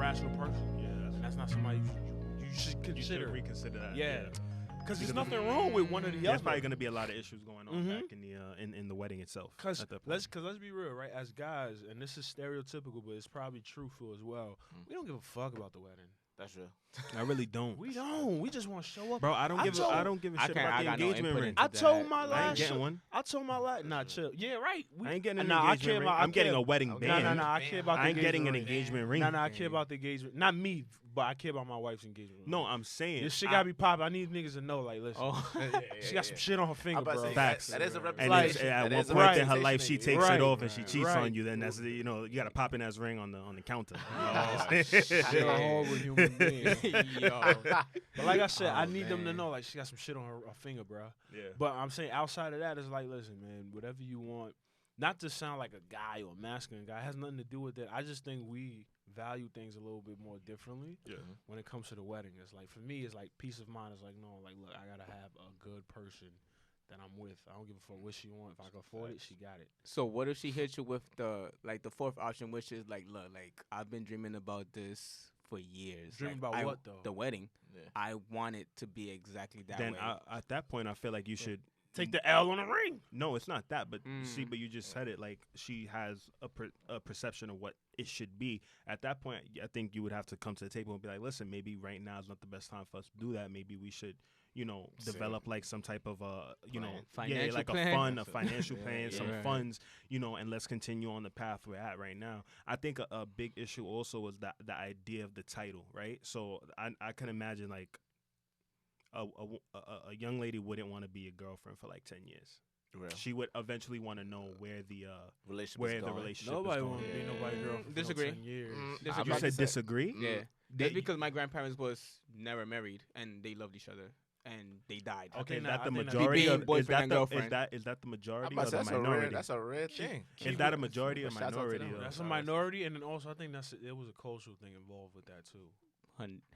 rational person. Yeah, And that's not somebody you should you consider. should reconsider that. Yeah. Because there's Because nothing wrong with one or the There's other. probably going to be a lot of issues going on Mhm. back in the in the wedding itself. Because at that point. let's be real, right? As guys, and this is stereotypical, but it's probably truthful as well. We don't give a fuck about the wedding. That's real. I really don't. We don't. We just want to show up. Bro, I don't give a I shit can't- about I the got no engagement input ring. into I told that. my I ain't last. getting one. I told my last. Nah, chill. Yeah, right. I ain't getting an Nah, I engagement care ring. about- I'm getting a Okay. wedding Okay. band. No, I care about the I ain't getting an engagement engagement ring. No, I care about the engagement. Not me, but I care about my wife's engagement. No, I'm saying This shit gotta be popping. I need niggas to know, like, listen, Oh, she got some shit on her finger, I'm about to bro. say, Facts. That is a And representation. it's, at That one is a point in her representation life, she of you. takes Right. it off and she cheats Right. on you. Then that's you got a popping ass ring on the counter. You're a horrible human being. Yo. But like I said, I Oh, need them to man. know, like, she got some shit on her finger, bro. Yeah. But I'm saying outside of that, it's like, listen, man, whatever you want. Not to sound like a guy or a masculine guy, it has nothing to do with that. I just think we value things a little bit more differently Yeah. when it comes to the wedding. It's like, for me, it's like peace of mind. It's like, no, like, look, I gotta have a good person that I'm with. I don't give a fuck what she want. If I can afford it, she got it. So what if she hits you with the fourth option, which is like, look, like I've been dreaming about this for years. Dreaming Like, about I- what, though? The wedding. Yeah. I want it to be exactly that Then way. at that point, I feel like you should. Take the L on the ring. No, it's not that. But see, Mm. but you just said it. Like she has a perception of what it should be. At that point, I think you would have to come to the table and be like, listen, maybe right now is not the best time for us to do that. Maybe we should, develop like some type of Financial like plan. a financial plan, Yeah, some right. funds, and let's continue on the path we're at right now. I think a big issue also was that the idea of the title, right? So I can imagine like a young lady wouldn't want to be a girlfriend for like 10 years. Real. She would eventually want to know where the Relationship where is the going. relationship Nobody is want going. to be nobody girl for Disagree. No 10 years. Disagree. You about said to say- disagree? Yeah, They- that's because my grandparents was never married and they loved each other and they died. Okay, Is nah, that I the think that- majority? Being Of, is boyfriend that and the girlfriend. is that the majority I'm or about to the say, minority? that's a rare thing. Is that a majority or Shout out to minority? them. though? That's a minority, and then also I think there was a cultural thing involved with that too.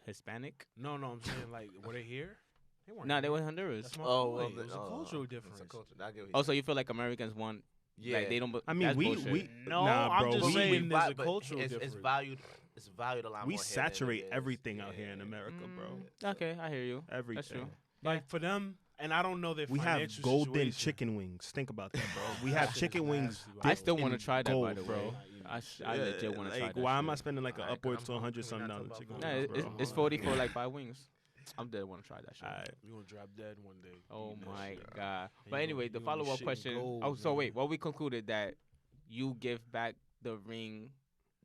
Hispanic? No, I'm saying like, were they here? They weren't. No, they here. were Honduras. That's my Oh, point. well, It was a cultural difference. It's a culture. I get what you Also, you feel like Americans want, Yeah. like they don't. I mean, that's we bullshit. No, nah, I'm bro. just we, saying there's a but cultural it's difference. valued. It's valued a lot we more. here than it saturate is. everything out here in Yeah. America, bro. Okay, I hear you. Everything. That's true. Like for them, and I don't know their We have financial golden situation. chicken wings. Think about that, bro. We have Shit is chicken wings. nasty, bro. I still want to in try that, by gold, the bro. way. I legit want to try Like, that. why am I shit. spending like Alright, upwards I'm- to I'm- $100 can something we not dollars talk chicken about Nah, wings, that? bro? it's 40 for like 5 wings. I'm dead. Want to try that shit. Alright. You gonna drop dead one day. Oh Eating that my shit. god. And But you anyway, gonna- the you gonna be follow-up shitting question. gold, Oh, so man. wait. Well, we concluded that you give back the ring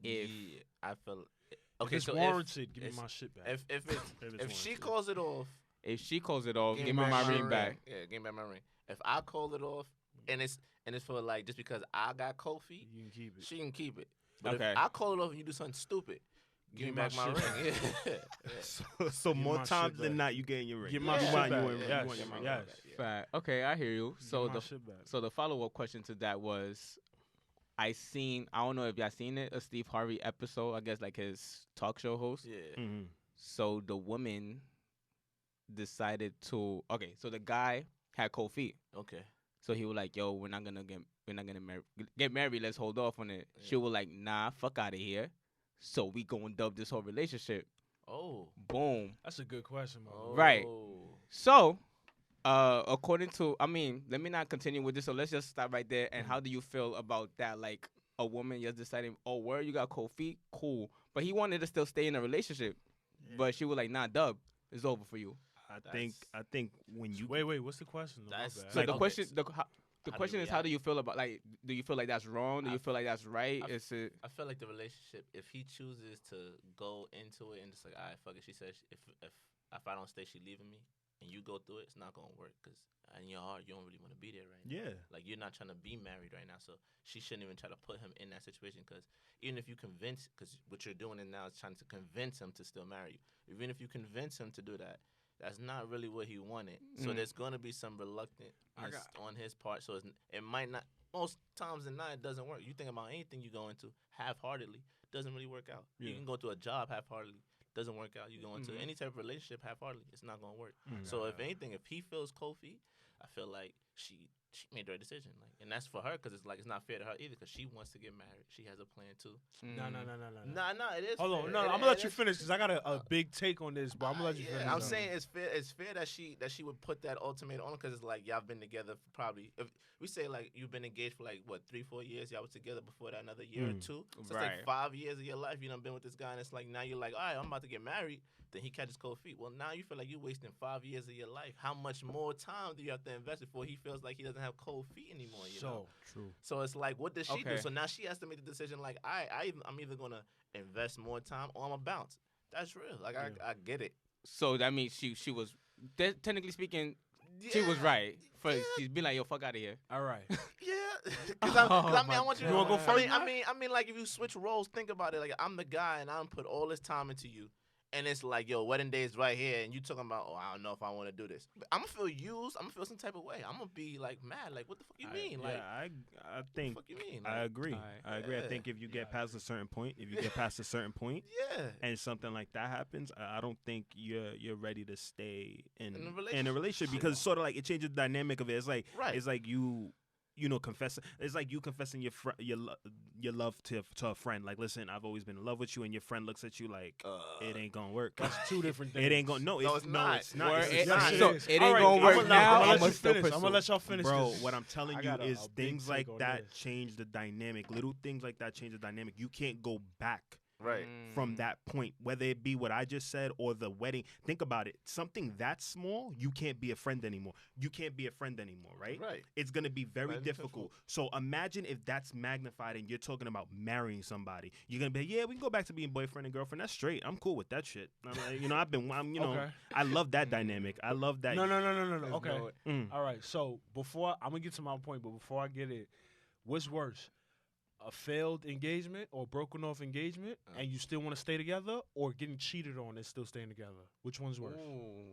if Yeah, I feel. If Okay, it's so warranted, give me it's- my shit back. if it's if she warranted. calls it off, she calls it off, give give me me my ring back. Yeah, give me back my ring. If I call it off, and it's for like just because I got cold feet, You can keep it. she can keep it. But Okay. if I call it off and you do something stupid, give me back my ring. Yeah. So Give more my shit times than back. not, you getting your ring. Give my Yeah. shit want back. your ring. Yes, You want your ring yes. back. Fact. Okay, I hear you. So Give my the shit back. so the follow-up question to that was, I don't know if y'all seen it, a Steve Harvey episode. I guess like his talk show host. Yeah. Mhm. So the woman decided to. Okay, so the guy had cold feet. Okay. So he was like, "Yo, we're not gonna get married. Let's hold off on it." She was like, "Nah, fuck out of here." So we go and dub this whole relationship. Oh. Boom. That's a good question, bro. Right. Oh. So, according to, I mean, let me not continue with this. So let's just stop right there. And how do you feel about that? Like a woman just deciding, oh, where you got cold feet, cool, but he wanted to still stay in a relationship, but she was like, nah, dub, it's over for you. I think when you Wait, what's the question? though? My That's- bad. So the okay, question, so the how do question you is, how do react? you feel about, like, do you feel like that's wrong? Do you feel like that's right? I- Is it? I feel like the relationship, if he chooses to go into it and just like, all right, fuck it. She says, if I don't stay, she leaving me, and you go through it, it's not gonna work because in your heart you don't really want to be there right now. Yeah. Like you're not trying to be married right now, so she shouldn't even try to put him in that situation. Because even if you convince, because what you're doing now is trying to convince him to still marry you. Even if you convince him to do that, that's not really what he wanted. So Mhm. there's gonna be some reluctance on his part. So it might not. Most times than not, it doesn't work. You think about anything you go into half-heartedly, doesn't really work out. Yeah. You can go to a job half-heartedly, doesn't work out. You go into Mhm. any type of relationship half-heartedly, it's not gonna work. Mhm. So if anything, if he feels cold feet, I feel like she she made the right decision. Like, and that's for her because it's like it's not fair to her either because she wants to get married. She has a plan too. No. Nah, it is. Hold fair. on, no, It- I'm gonna it let you is- finish because I got a big take on this, but I'm gonna let you yeah, finish. I'm saying it's fair. It's fair that she would put that ultimatum on because it's like y'all been together for probably. If we say like you've been engaged for like what 3-4 years, y'all was together before that another year or two. So it's Right. like 5 years of your life you done been with this guy, and it's like now you're like, all right, I'm about to get married. Then he catches cold feet. Well, now you feel like you're wasting 5 years of your life. How much more time do you have to invest before he feels like he doesn't have cold feet anymore? You know. True. So it's like, what does she do? Okay. So now she has to make the decision. Like, I'm either gonna invest more time or I'm gonna bounce. That's real. Like, I get it. So that means she was technically speaking, she was right. First, she's been like, yo, fuck out of here. All right. Yeah, because I Oh mean, I want you to You wanna go first, I mean, like if you switch roles, think about it. Like I'm the guy, and I'm put all this time into you, and it's like, yo, wedding day is right here, and you talking about, oh, I don't know if I want to do this. I'm gonna feel used. I'm gonna feel some type of way. I'm gonna be like mad. Like, what the fuck you mean? Like, I what think the fuck you mean? I Like, agree. Alright. I agree. I Yeah. think if you get past a certain point, yeah. and something like that happens, I don't think you're ready to stay in In a a relationship. relationship because it's sort of like it changes the dynamic of it. It's like Right. it's like you know, confessing. It's like you confessing your love to a friend. Like, listen, I've always been in love with you, and your friend looks at you like it ain't gonna work. That's two different things. It ain't gonna. No, it's not. It's not. Word, It's it- not. so is. it All ain't right, gonna work I'ma now. let I'ma you still finish. I'm pursue. gonna let y'all finish. Bro, 'cause what I'm telling I you got a is big things take like on that this. change the dynamic. Little things like that change the dynamic. You can't go back Right. from that point, whether it be what I just said or the wedding. Think about it. Something that small, you can't be a friend anymore. You can't be a friend anymore, right? Right. It's going to be very Very difficult. So imagine if that's magnified and you're talking about marrying somebody. You're going to be, yeah, we can go back to being boyfriend and girlfriend. That's straight. I'm cool with that shit. I'm like, you know, Okay. I love that dynamic. I love that. No. Okay. no- Mm. All right. So before I'm gonna get to my point, but before I get it, what's worse? A failed engagement or broken off engagement, and you still want to stay together, or getting cheated on and still staying together? Which one's worse? Ooh.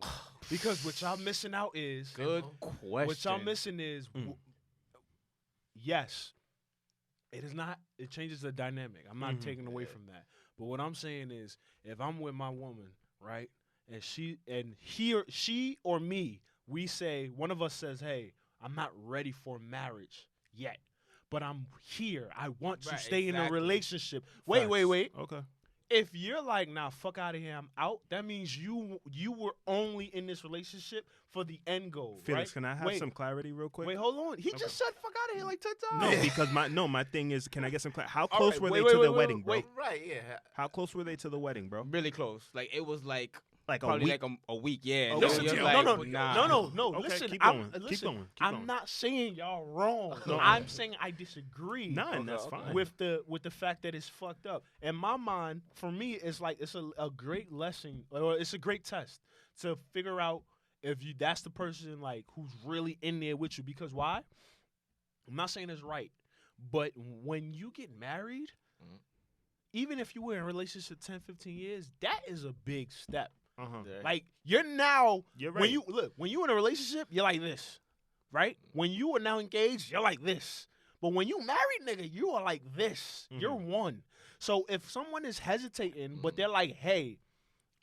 Because what y'all missing out is Good question. what y'all missing is Mm. yes, it is not. It changes the dynamic. I'm not Mhm. taking away from that. But what I'm saying is, if I'm with my woman, right, and she or me, we say one of us says, "Hey, I'm not ready for marriage yet, but I'm here. I want to Right, stay in a exactly. relationship." Wait. Okay. If you're like, "Nah, fuck out of here, I'm out," that means you were only in this relationship for the end goal, Felix, right? can I have Wait. some clarity real quick? Wait, hold on. He just said "fuck out of here" like 10 times. No, because my thing is, can I get some clarity? How All close right, were wait, they wait, to wait, the wait, wedding, bro? wait. Right. Yeah. How close were they to the wedding, bro? Really close. Like it was like Like a probably week. like a week. Yeah. Oh, They Listen were to just me. like, No. nah. Okay, Listen, keep I'm, going, keep listen, going, keep I'm going. not saying y'all wrong. No. I'm saying I disagree. Nah, and that's okay. fine. With the fact that it's fucked up. In my mind, for me, it's like it's a great lesson, or it's a great test to figure out if that's the person like who's really in there with you. Because why? I'm not saying it's right, but when you get married, Mhm. even if you were in a relationship 10, 15 years, that is a big step. Uh-huh. Yeah. Like you're now You're right. when you in a relationship, you're like this, right? When you are now engaged, you're like this. But when you married, nigga, you are like this. You're one. So if someone is hesitating, but they're like, "Hey,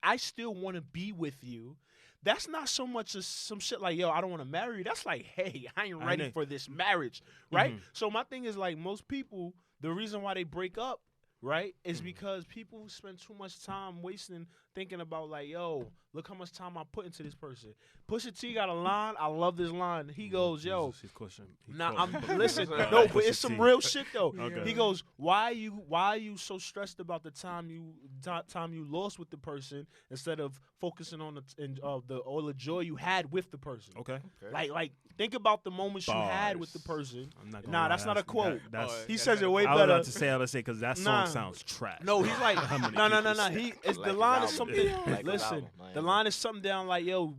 I still want to be with you," that's not so much as some shit like, "Yo, I don't want to marry you." That's like, "Hey, I ain't I ready know. for this marriage," right? Mhm. So my thing is like most people, the reason why they break up, right, is because people spend too much time wasting thinking about like, "Yo, look how much time I put into this person." Pusha T got a line. I love this line. He goes, "Yo, Jesus, he's questioning- he nah, quoting- I'm listen, All right, no, but Pusha it's some T. real shit though." Okay. He goes, why are you so stressed about the time you lost with the person instead of focusing on all the joy you had with the person?" Okay. Like think about the moments you had with the Bars. person. I'm not gonna Nah, lie, that's not a quote. that's, He says it way I was better. about to say, because that song Nah. sounds trash. No, he's like, How many no. people say He that? it's Like the his line is album, something. yeah. Like his Listen, album, I the ain't line is something down like, "Yo,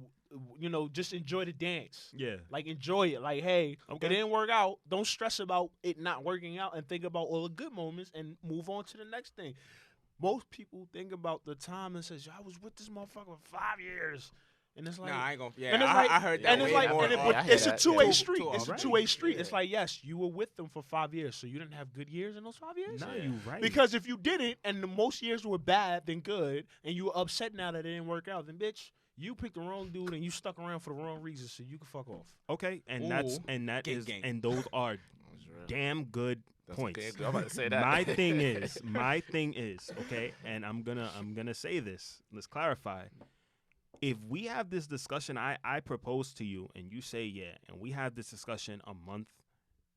just enjoy the dance." Yeah. Like enjoy it. Like, hey, Okay. it didn't work out. Don't stress about it not working out, and think about all the good moments and move on to the next thing. Most people think about the time and says, "Yo, I was with this motherfucker for 5 years," and it's like, Nah, I ain't gonna. Yeah, and it's like, I heard that. and it's way like, more. and it, Yeah, but I hear it's a that. two-way Yeah. street. Too It's a alright. two-way street. Yeah. It's like, yes, you were with them for 5 years, so you didn't have good years in those 5 years. Nah, Yeah. you right. Because if you didn't, and the most years were bad than good, and you were upset now that it didn't work out, then bitch, you picked the wrong dude and you stuck around for the wrong reasons, so you can fuck off. Okay, and Ooh. that Gang, is gang. and those are damn good points. Okay, I'm about to say that. My thing is, okay, and I'm gonna say this. Let's clarify. If we have this discussion, I propose to you, and you say yeah, and we have this discussion a month,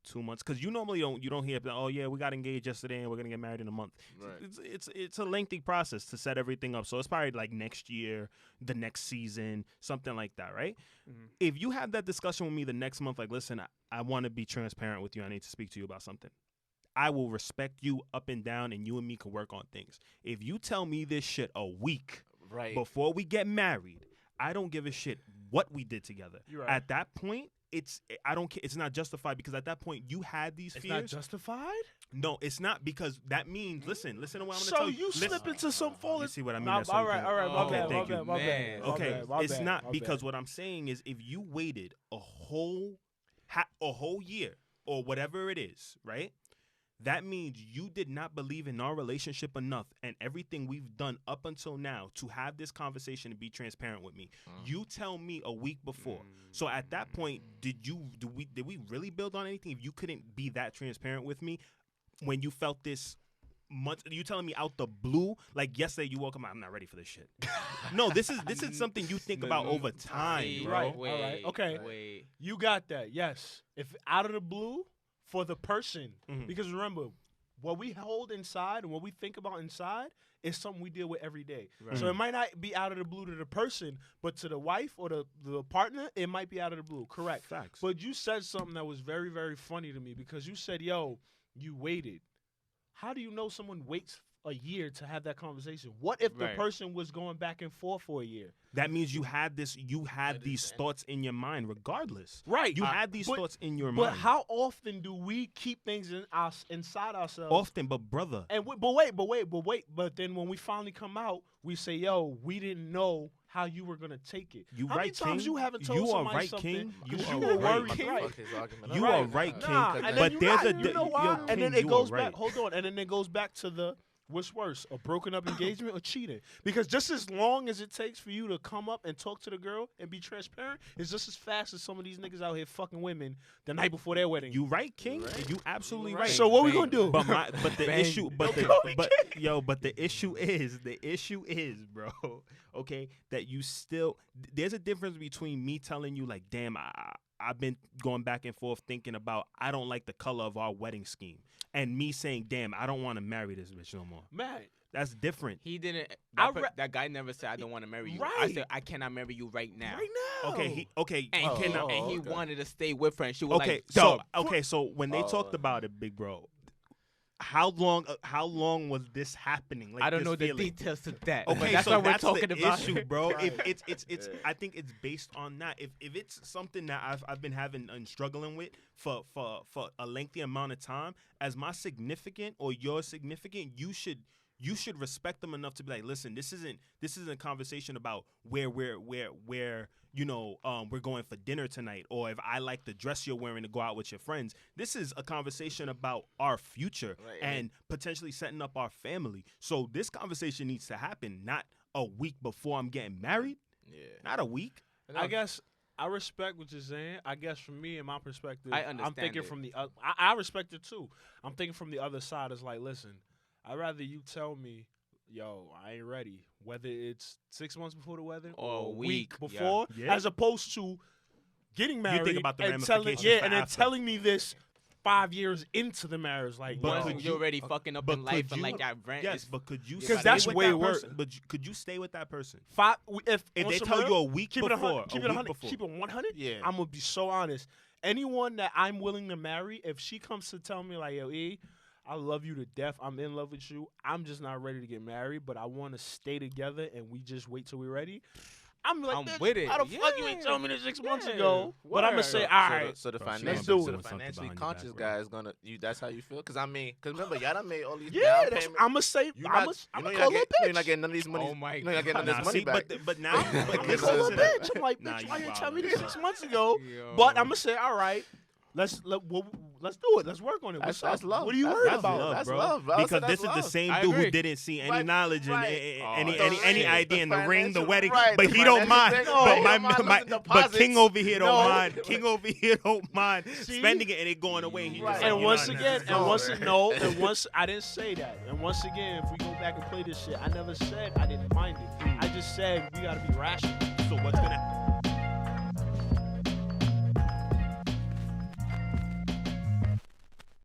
2 months, because you normally don't hear, oh yeah, we got engaged yesterday and we're gonna get married in a month. Right. It's a lengthy process to set everything up. So it's probably like next year, the next season, something like that, right? Mhm. If you have that discussion with me the next month, like, listen, I want to be transparent with you. I need to speak to you about something. I will respect you up and down, and you and me can work on things. If you tell me this shit a week Right. before we get married, I don't give a shit what we did together. You're right. At that point, I don't care. It's not justified, because at that point you had these It's not fears. justified. No, it's not, because that means listen to what I'm going to So tell you. you slip into some You falling. see what I mean? Nah, That's all so right, you all right, my Oh, bad, my thank you. bad, my Man. bad. my Okay, bad, my it's bad, not, my because bad. what I'm saying is, if you waited a whole year or whatever it is, right? That means you did not believe in our relationship enough and everything we've done up until now to have this conversation and be transparent with me. You tell me a week before. So at that point, did we really build on anything? If you couldn't be that transparent with me when you felt this months, you telling me out the blue, like yesterday you woke up, I'm not ready for this shit. No, this is something you think about over time, Wait, bro. Right. Wait, all right, okay. Wait. You got that, yes. If out of the blue for the person, Mhm. because remember, what we hold inside and what we think about inside is something we deal with every day. Right. So it might not be out of the blue to the person, but to the wife or the partner, it might be out of the blue. Correct. Facts. But you said something that was very, very funny to me, because you said, yo, you waited. How do you know someone waits a year to have that conversation? What if the Right. person was going back and forth for a year? That means you had these understand. thoughts in your mind regardless. Right. You had these thoughts in your But mind. how often do we keep things inside ourselves? Often, but brother, And but then when we finally come out, we say, "Yo, we didn't know how you were gonna take it." you how many right, times King. you haven't told You are somebody right, something King. You 'cause are you were right. worried, Fuck right? his argument. You Right. are right, King. Nah, and but then you there's right. a You know why? yo, And King, then it you goes are back. right. Hold on, and then it goes back to the what's worse, a broken up engagement or cheating? Because just as long as it takes for you to come up and talk to the girl and be transparent, it's just as fast as some of these niggas out here fucking women the night before their wedding. You right, King. Right. You absolutely You right. right. So what we Bang. gonna do? But the Bang. issue, but the issue is, bro. Okay, that you still there's a difference between me telling you like, damn, I've been going back and forth thinking about I don't like the color of our wedding scheme, and me saying, damn, I don't want to marry this bitch no more. Man, That's different. He didn't. I That guy never said I don't want to marry you. I Right. said I cannot marry you right now. right now. Okay, And, Oh, he, oh, and he okay. wanted to stay with her, and she was okay, like, so "Dog." when they talked about it, big bro, how long was this happening? Like, I don't this know the feeling? details to that. Okay, but that's so what we're that's talking the about. issue, bro. Right. If it's I think it's based on that. If it's something that I've been having and struggling with for a lengthy amount of time, as my significant or your significant, you should respect them enough to be like, listen, this isn't a conversation about where we're going for dinner tonight, or if I like the dress you're wearing to go out with your friends. This is a conversation about our future Right. and potentially setting up our family. So this conversation needs to happen, not a week before I'm getting married. Yeah. Not a week. I guess I respect what you're saying. I guess from me and my perspective, I I'm understand thinking it. from the other. I respect it too. I'm thinking from the other side is like, listen, I'd rather you tell me, yo, I ain't ready, whether it's 6 months before the wedding Or or a a week week, yeah. before, Yeah. as opposed to getting married about the and telling, ramifications for and then after. telling me this 5 years into the marriage, like, But no. could you're you- already fucking up but in life, could and you- like that rent Yes, is but could you? 'Cause stay that's with way that worse. person? But could you stay with that person? If If on they some tell real, you a week keep it before, keep a it week 100, before. keep it 100. Yeah. I'm gonna be so honest. Anyone that I'm willing to marry, if she comes to tell me like, yo, E, I love you to death, I'm in love with you, I'm just not ready to get married, but I want to stay together and we just wait till we're ready. I'm like, I'm bitch, with it. how the fuck you ain't Yeah. telling me this 6 months Yeah. ago? But I'm gonna say, Word. all right. So the Bro, she Let's financially, do so it. the Something financially behind your back, conscious bro. guy is gonna. That's how you feel. Because I mean, because remember, y'all done made all these Yeah, down that's, payments. I'm gonna say, You I'm not, gonna you know call her you're a not bitch. getting none of these money. Oh my you know you're getting none of Nah, this money see, back. but now, I'm but gonna listen call her to a that. bitch. I'm like, Nah, bitch, you why you didn't wildin', tell me this bro. 6 months ago? Yo. But I'm gonna say, all right. Let's do it. Let's work on it. What's That's up? love. What are you That's worried love. about? love, That's bro. love, bro. Because That's this is the love. same I dude who agree. didn't see any Right, knowledge right. and Oh, any the idea in the ring, the financial- wedding, right, but the he don't mind. financial thing. But No, my, he don't mind losing but King deposits. over here don't No. mind. King over here don't mind See? spending it and it going away. He Right. just And like, once you know, again, nah, and nah. once no, and once I didn't say that. And once again, if we go back and play this shit, I never said I didn't mind it. I just said we gotta be rational. So what's gonna